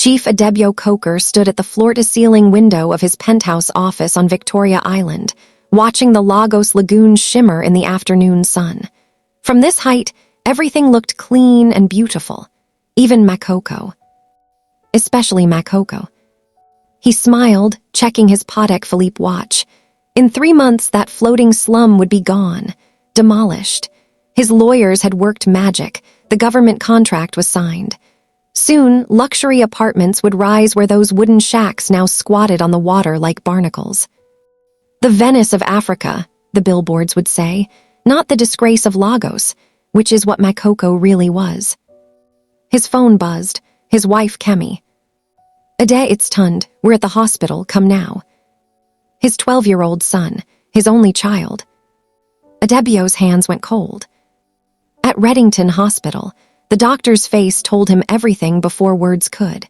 Chief Adebayo Coker stood at the floor-to-ceiling window of his penthouse office on Victoria Island, watching the Lagos Lagoon shimmer in the afternoon sun. From this height, everything looked clean and beautiful, even Makoko. Especially Makoko. He smiled, checking his Patek Philippe watch. In 3 months, that floating slum would be gone, demolished. His lawyers had worked magic. The government contract was signed. Soon, luxury apartments would rise where those wooden shacks now squatted on the water like barnacles. The Venice of Africa, the billboards would say, not the disgrace of Lagos, which is what Makoko really was. His phone buzzed, his wife Kemi. Ade, it's Tund, we're at the hospital, come now. His 12-year-old son, his only child. Adebayo's hands went cold. At Reddington Hospital, the doctor's face told him everything before words could.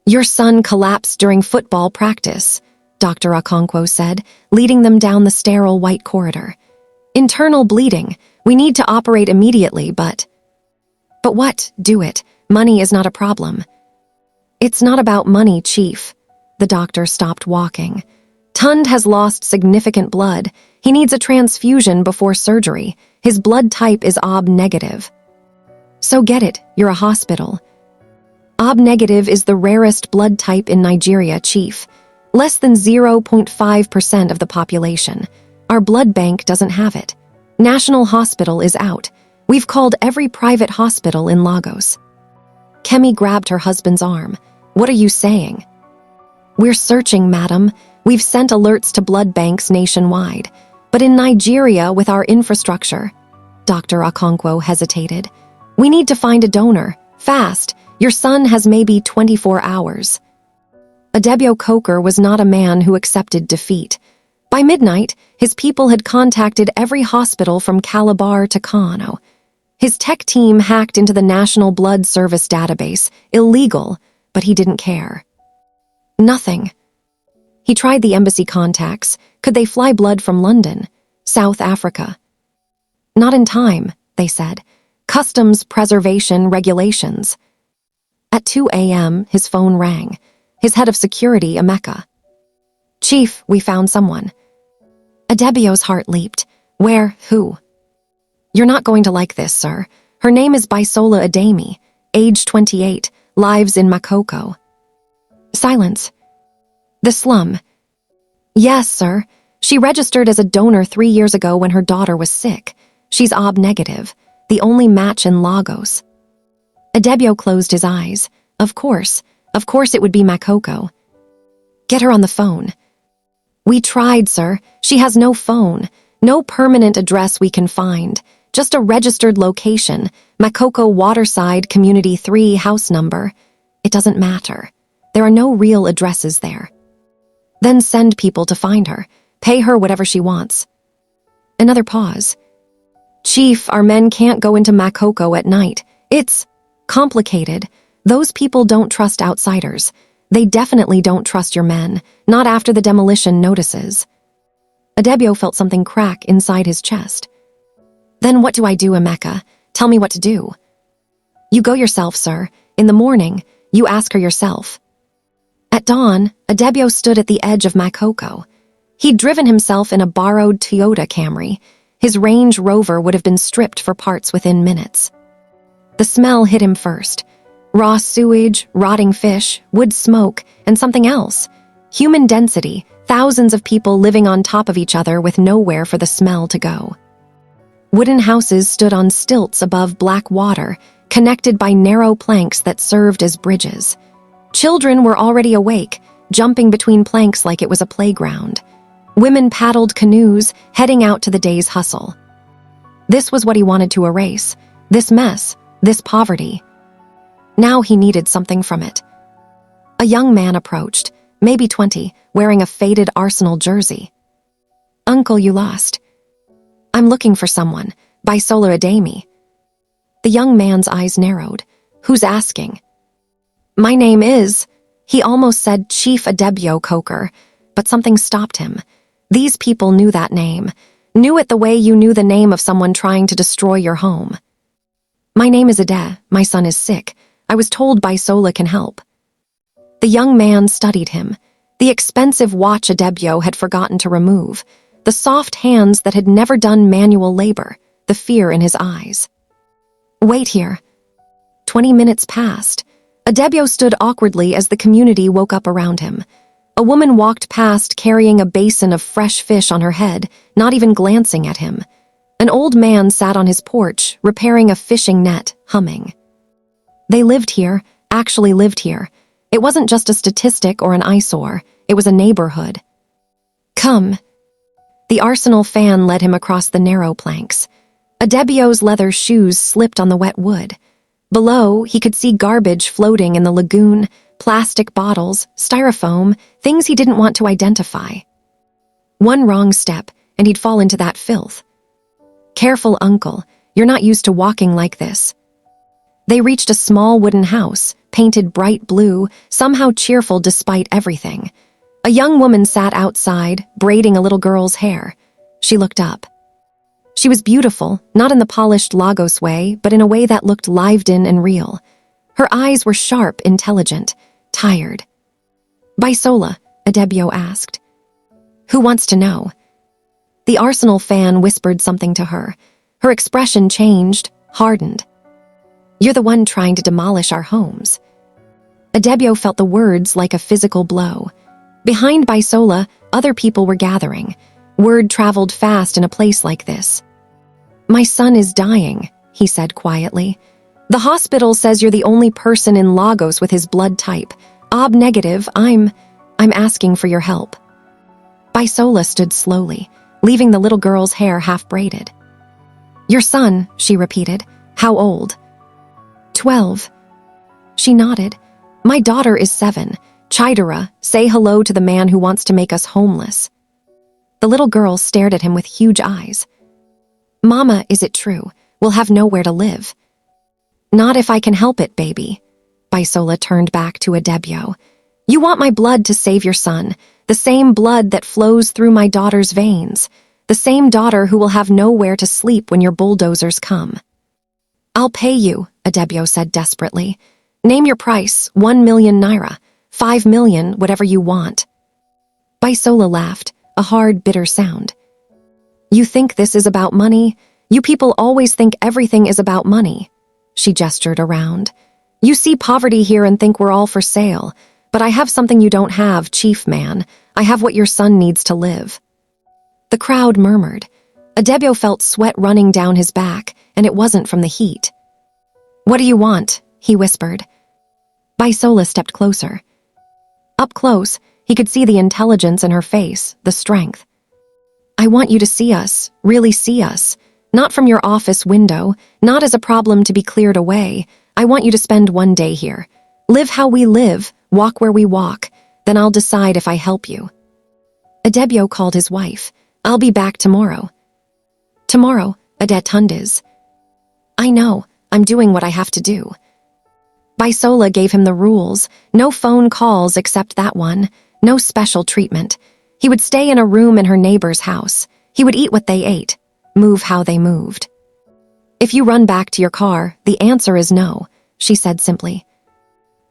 Your son collapsed during football practice, Dr. Okonkwo said, leading them down the sterile white corridor. Internal bleeding. We need to operate immediately, but what? Do it. Money is not a problem. It's not about money, Chief. The doctor stopped walking. Tund has lost significant blood. He needs a transfusion before surgery. His blood type is OB negative. So get it, you're a hospital. OB negative is the rarest blood type in Nigeria, Chief. Less than 0.5% of the population. Our blood bank doesn't have it. National Hospital is out. We've called every private hospital in Lagos. Kemi grabbed her husband's arm. What are you saying? We're searching, madam. We've sent alerts to blood banks nationwide. But in Nigeria, with our infrastructure, Dr. Okonkwo hesitated. We need to find a donor. Fast. Your son has maybe 24 hours. Adebayo Coker was not a man who accepted defeat. By midnight, his people had contacted every hospital from Calabar to Kano. His tech team hacked into the National Blood Service database. Illegal, but he didn't care. Nothing. He tried the embassy contacts. Could they fly blood from London, South Africa? Not in time, they said. Customs preservation regulations. At 2 a.m., his phone rang. His head of security, Emeka. Chief, we found someone. Adebayo's heart leaped. Where? Who? You're not going to like this, sir. Her name is Bisola Ademi, age 28, lives in Makoko. Silence. The slum. Yes, sir. She registered as a donor 3 years ago when her daughter was sick. She's OB negative, the only match in Lagos. Adebayo closed his eyes. Of course it would be Makoko. Get her on the phone. We tried, sir. She has no phone, no permanent address we can find, just a registered location, Makoko Waterside, Community 3, house number. It doesn't matter. There are no real addresses there. Then send people to find her. Pay her whatever she wants. Another pause. Chief, our men can't go into Makoko at night. It's complicated. Those people don't trust outsiders. They definitely don't trust your men, not after the demolition notices. Adebayo felt something crack inside his chest. Then what do I do, Emeka? Tell me what to do. You go yourself, sir. In the morning, you ask her yourself. At dawn, Adebayo stood at the edge of Makoko. He'd driven himself in a borrowed Toyota Camry. His Range Rover would have been stripped for parts within minutes. The smell hit him first. Raw sewage, rotting fish, wood smoke, and something else. Human density, thousands of people living on top of each other with nowhere for the smell to go. Wooden houses stood on stilts above black water, connected by narrow planks that served as bridges. Children were already awake, jumping between planks like it was a playground. Women paddled canoes, heading out to the day's hustle. This was what he wanted to erase. This mess, this poverty. Now he needed something from it. A young man approached, maybe 20, wearing a faded Arsenal jersey. Uncle, you lost. I'm looking for someone, Bisola Ademi. The young man's eyes narrowed. Who's asking? My name is, he almost said Chief Adebayo Coker, but something stopped him. These people knew that name, knew it the way you knew the name of someone trying to destroy your home. My name is Ade, my son is sick. I was told Bisola can help. The young man studied him. The expensive watch Adebayo had forgotten to remove, the soft hands that had never done manual labor, the fear in his eyes. "Wait here." 20 minutes passed. Adebayo stood awkwardly as the community woke up around him. A woman walked past carrying a basin of fresh fish on her head, not even glancing at him. An old man sat on his porch, repairing a fishing net, humming. They lived here, actually lived here. It wasn't just a statistic or an eyesore, it was a neighborhood. "Come." The arsenal fan led him across the narrow planks. Adebayo's leather shoes slipped on the wet wood. Below, he could see garbage floating in the lagoon, plastic bottles, styrofoam, things he didn't want to identify. One wrong step, and he'd fall into that filth. "Careful, uncle. You're not used to walking like this." They reached a small wooden house, painted bright blue, somehow cheerful despite everything. A young woman sat outside, braiding a little girl's hair. She looked up. She was beautiful, not in the polished Lagos way, but in a way that looked lived-in and real. Her eyes were sharp, intelligent, tired. "Bisola," Adebayo asked. "Who wants to know?" The arsenal fan whispered something to her. Her expression changed, hardened. "You're the one trying to demolish our homes." Adebayo felt the words like a physical blow. Behind Bisola, other people were gathering. Word traveled fast in a place like this. "My son is dying," he said quietly. "The hospital says you're the only person in Lagos with his blood type. AB negative. I'm asking for your help." Bisola stood slowly, leaving the little girl's hair half braided. "Your son," she repeated. "How old?" 12. She nodded. "My daughter is 7. Chidera, say hello to the man who wants to make us homeless." The little girl stared at him with huge eyes. "Mama, is it true? We'll have nowhere to live." "Not if I can help it, baby." Bisola turned back to Adebayo. "You want my blood to save your son, the same blood that flows through my daughter's veins, the same daughter who will have nowhere to sleep when your bulldozers come." "I'll pay you," Adebayo said desperately. "Name your price, 1 million naira, 5 million, whatever you want." Bisola laughed, a hard, bitter sound. "You think this is about money? You people always think everything is about money." She gestured around. "You see poverty here and think we're all for sale, but I have something you don't have, chief man. I have what your son needs to live." The crowd murmured. Adebayo felt sweat running down his back, and it wasn't from the heat. "What do you want?" he whispered. Bisola stepped closer. Up close, he could see the intelligence in her face, the strength. "I want you to see us, really see us. Not from your office window, not as a problem to be cleared away. I want you to spend one day here. Live how we live, walk where we walk. Then I'll decide if I help you." Adebayo called his wife. "I'll be back tomorrow." "Tomorrow," Adet Tundes. "I know, I'm doing what I have to do." Bisola gave him the rules. No phone calls except that one. No special treatment. He would stay in a room in her neighbor's house. He would eat what they ate, move how they moved. "If you run back to your car, the answer is no," she said simply.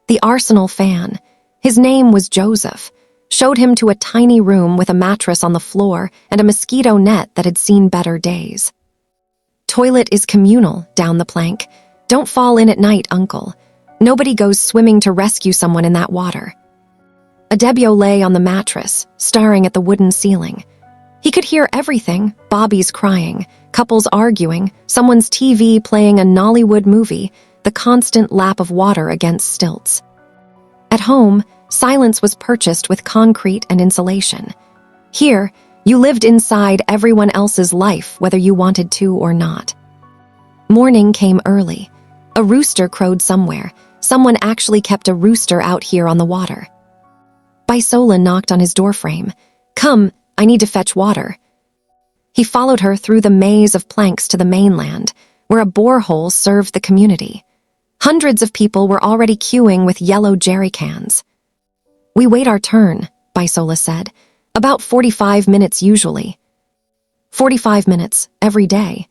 The arsenal fan, his name was Joseph, showed him to a tiny room with a mattress on the floor and a mosquito net that had seen better days. "Toilet is communal, down the plank. Don't fall in at night, uncle. Nobody goes swimming to rescue someone in that water." Adebayo lay on the mattress, staring at the wooden ceiling. He could hear everything: Bobby's crying, couples arguing, someone's TV playing a Nollywood movie, the constant lap of water against stilts. At home, silence was purchased with concrete and insulation. Here, you lived inside everyone else's life, whether you wanted to or not. Morning came early. A rooster crowed somewhere. Someone actually kept a rooster out here on the water. Bisola knocked on his doorframe. "Come, I need to fetch water." He followed her through the maze of planks to the mainland, where a borehole served the community. Hundreds of people were already queuing with yellow jerry cans. "We wait our turn," Bisola said. "About 45 minutes usually." 45 minutes, every day.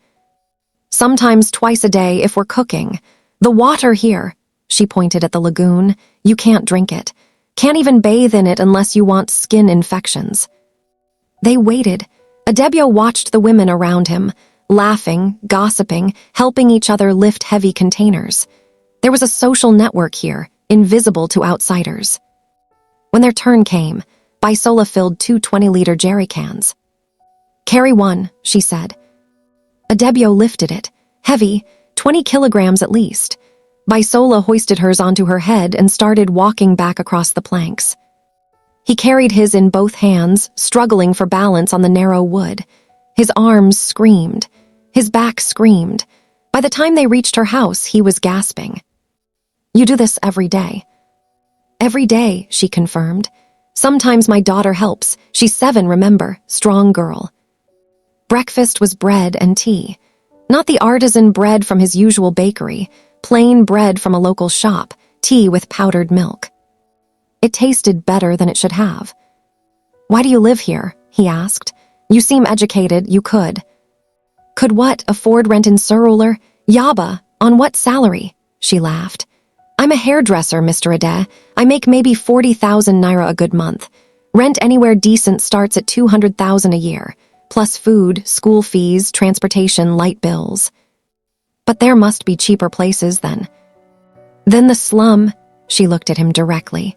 Sometimes twice a day if we're cooking. The water here, she pointed at the lagoon, you can't drink it. Can't even bathe in it unless you want skin infections. They waited. Adebayo watched the women around him, laughing, gossiping, helping each other lift heavy containers. There was a social network here, invisible to outsiders. When their turn came, Bisola filled 2 20-liter jerry cans. "Carry one," she said. Adebayo lifted it, heavy, 20 kilograms at least. Bisola hoisted hers onto her head and started walking back across the planks. He carried his in both hands, struggling for balance on the narrow wood. His arms screamed. His back screamed. By the time they reached her house, he was gasping. "You do this every day." "Every day," she confirmed. "Sometimes my daughter helps. She's 7, remember, strong girl." Breakfast was bread and tea. Not the artisan bread from his usual bakery, plain bread from a local shop, tea with powdered milk. It tasted better than it should have. "Why do you live here?" he asked. "You seem educated, you could." "Could what, afford rent in Surulur? Yaba, on what salary?" She laughed. "I'm a hairdresser, Mr. Ade. I make maybe 40,000 naira a good month. Rent anywhere decent starts at 200,000 a year, plus food, school fees, transportation, light bills." "But there must be cheaper places then." "Then the slum," she looked at him directly.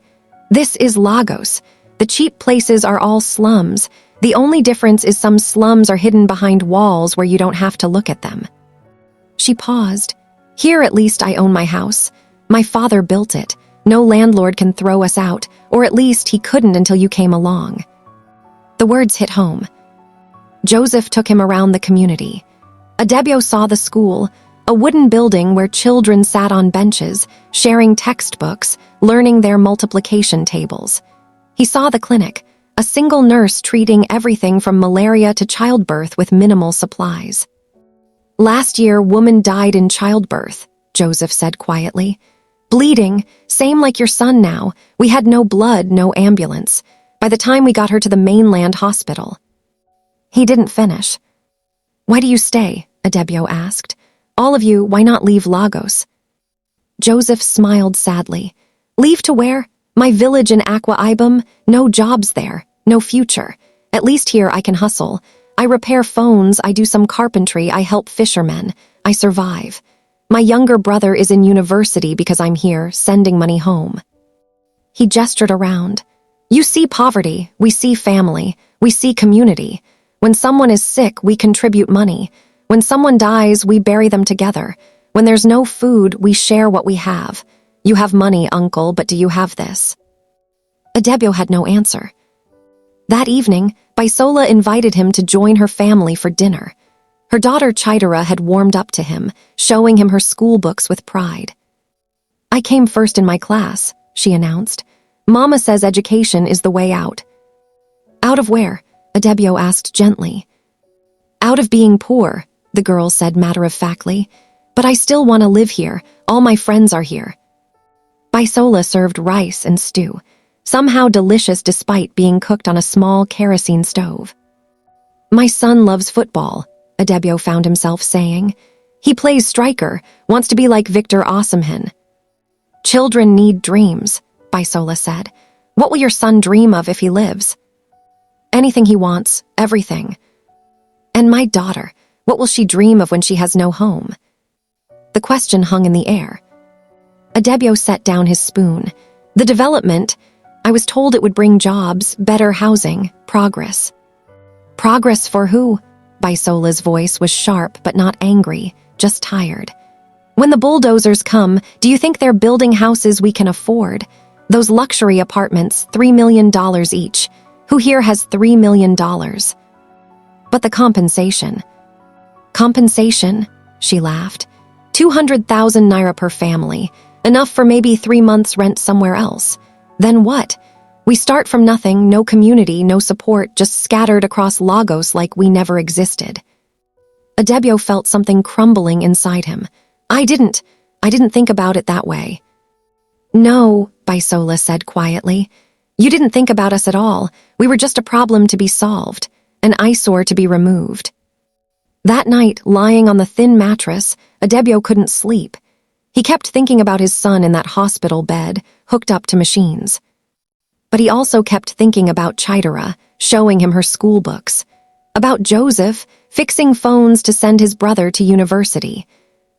"This is Lagos. The cheap places are all slums. The only difference is some slums are hidden behind walls where you don't have to look at them." She paused. "Here at least I own my house. My father built it. No landlord can throw us out, or at least he couldn't until you came along." The words hit home. Joseph took him around the community. Adebayo saw the school, a wooden building where children sat on benches, sharing textbooks, learning their multiplication tables. He saw the clinic, a single nurse treating everything from malaria to childbirth with minimal supplies. "Last year, woman died in childbirth," Joseph said quietly. "Bleeding, same like your son now. We had no blood, no ambulance. By the time we got her to the mainland hospital." He didn't finish. "Why do you stay?" Adebayo asked. "All of you, why not leave Lagos?" Joseph smiled sadly. "Leave to where? My village in Akwa Ibom? No jobs there, no future. At least here I can hustle. I repair phones, I do some carpentry, I help fishermen. I survive. My younger brother is in university because I'm here, sending money home." He gestured around. "You see poverty, we see family, we see community. When someone is sick, we contribute money. When someone dies, we bury them together. When there's no food, we share what we have. You have money, uncle, but do you have this?" Adebayo had no answer. That evening, Bisola invited him to join her family for dinner. Her daughter Chidera had warmed up to him, showing him her school books with pride. "I came first in my class," she announced. "Mama says education is the way out." "Out of where?" Adebayo asked gently. "Out of being poor," the girl said matter-of-factly. "But I still want to live here. All my friends are here." Bisola served rice and stew, somehow delicious despite being cooked on a small kerosene stove. "My son loves football," Adebayo found himself saying. "He plays striker, wants to be like Victor Osimhen." "Children need dreams," Bisola said. "What will your son dream of if he lives?" "Anything he wants, everything." "And my daughter, what will she dream of when she has no home?" The question hung in the air. Adebayo set down his spoon. "The development, I was told it would bring jobs, better housing, progress." "Progress for who?" Bisola's voice was sharp but not angry, just tired. "When the bulldozers come, do you think they're building houses we can afford? Those luxury apartments, $3 million each. Who here has $3 million? But the compensation." "Compensation?" she laughed. 200,000 naira per family, enough for maybe 3 months' rent somewhere else. Then what? We start from nothing, no community, no support, just scattered across Lagos like we never existed." Adebayo felt something crumbling inside him. I didn't think about it that way." "No," Bisola said quietly. "You didn't think about us at all. We were just a problem to be solved, an eyesore to be removed." That night, lying on the thin mattress, Adebayo couldn't sleep. He kept thinking about his son in that hospital bed, hooked up to machines. But he also kept thinking about Chidera, showing him her school books, about Joseph, fixing phones to send his brother to university,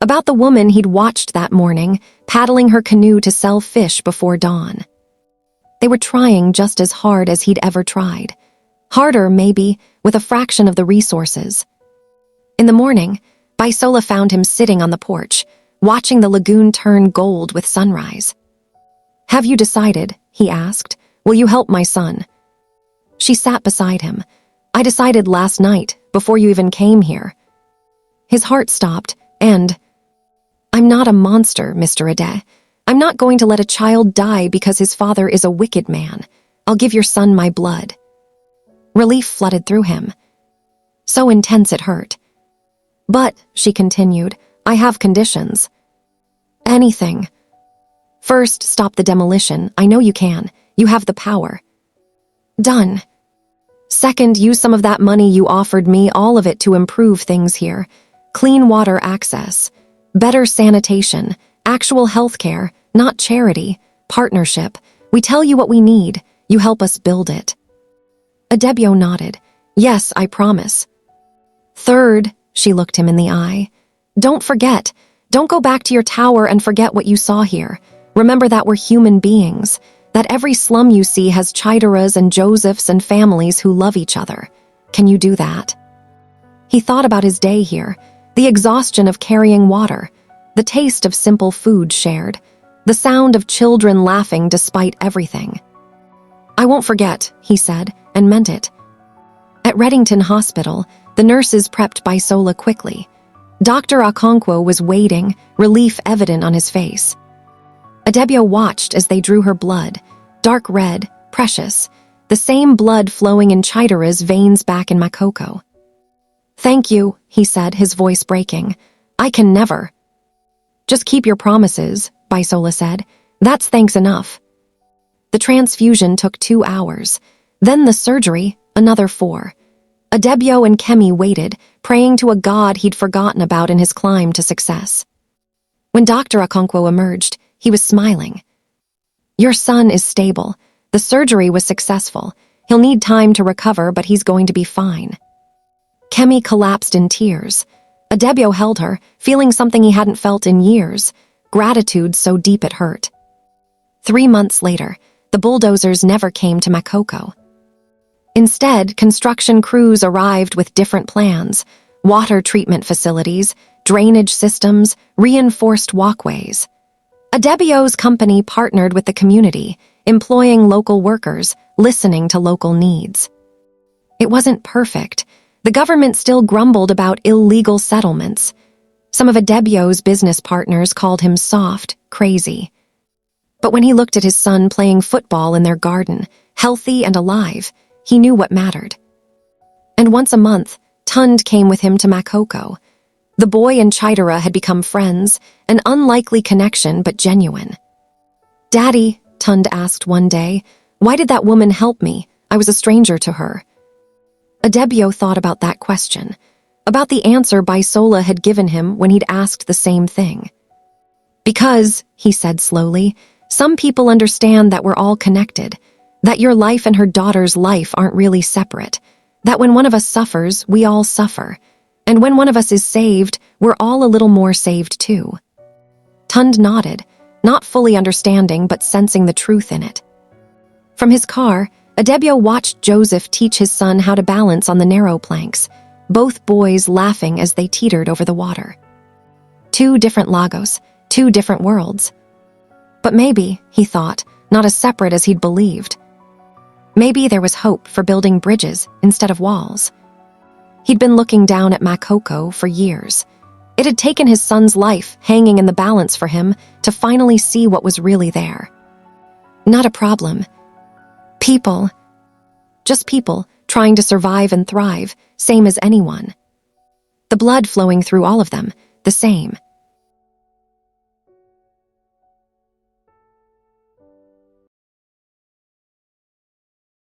about the woman he'd watched that morning, paddling her canoe to sell fish before dawn. They were trying just as hard as he'd ever tried. Harder, maybe, with a fraction of the resources. In the morning, Bisola found him sitting on the porch, watching the lagoon turn gold with sunrise. "Have you decided?" he asked. "Will you help my son?" She sat beside him. "I decided last night, before you even came here." His heart stopped, and, "I'm not a monster, Mr. Ade. I'm not going to let a child die because his father is a wicked man. I'll give your son my blood." Relief flooded through him. So intense it hurt. "But," she continued, "I have conditions." "Anything." "First, stop the demolition. I know you can. You have the power." "Done." "Second, use some of that money you offered me, all of it, to improve things here. Clean water access, better sanitation, actual health care, not charity, partnership. We tell you what we need. You help us build it." Adebayo nodded. "Yes, I promise." "Third," she looked him in the eye, "don't forget. Don't go back to your tower and forget what you saw here. Remember that we're human beings, that every slum you see has Chideras and Josephs and families who love each other. Can you do that?" He thought about his day here, the exhaustion of carrying water, the taste of simple food shared, the sound of children laughing despite everything. "I won't forget," he said, and meant it. At Reddington Hospital, the nurses prepped Bisola quickly. Dr. Okonkwo was waiting, relief evident on his face. Adebayo watched as they drew her blood, dark red, precious, the same blood flowing in Chidera's veins back in Makoko. "Thank you," he said, his voice breaking. "I can never." "Just keep your promises," Bisola said. "That's thanks enough." The transfusion took 2 hours. Then the surgery, another 4. Adebayo and Kemi waited, praying to a god he'd forgotten about in his climb to success. When Dr. Okonkwo emerged, he was smiling. "Your son is stable. The surgery was successful. He'll need time to recover, but he's going to be fine." Kemi collapsed in tears. Adebayo held her, feeling something he hadn't felt in years, gratitude so deep it hurt. 3 months later, the bulldozers never came to Makoko. Instead, construction crews arrived with different plans: water treatment facilities, drainage systems, reinforced walkways. Adebayo's company partnered with the community, employing local workers, listening to local needs. It wasn't perfect. The government still grumbled about illegal settlements. Some of Adebayo's business partners called him soft, crazy. But when he looked at his son playing football in their garden, healthy and alive, he knew what mattered. And once a month, Tund came with him to Makoko. The boy and Chidera had become friends, an unlikely connection but genuine. "Daddy," Tund asked one day, "why did that woman help me? I was a stranger to her." Adebayo thought about that question, about the answer Bisola had given him when he'd asked the same thing. "Because," he said slowly, "some people understand that we're all connected, that your life and her daughter's life aren't really separate, that when one of us suffers, we all suffer, and when one of us is saved, we're all a little more saved too." Tund nodded, not fully understanding but sensing the truth in it. From his car, Adebayo watched Joseph teach his son how to balance on the narrow planks, both boys laughing as they teetered over the water. 2 different Lagos, 2 different worlds. But maybe, he thought, not as separate as he'd believed. Maybe there was hope for building bridges instead of walls. He'd been looking down at Makoko for years. It had taken his son's life hanging in the balance for him to finally see what was really there. Not a problem. People. Just people trying to survive and thrive, same as anyone. The blood flowing through all of them, the same.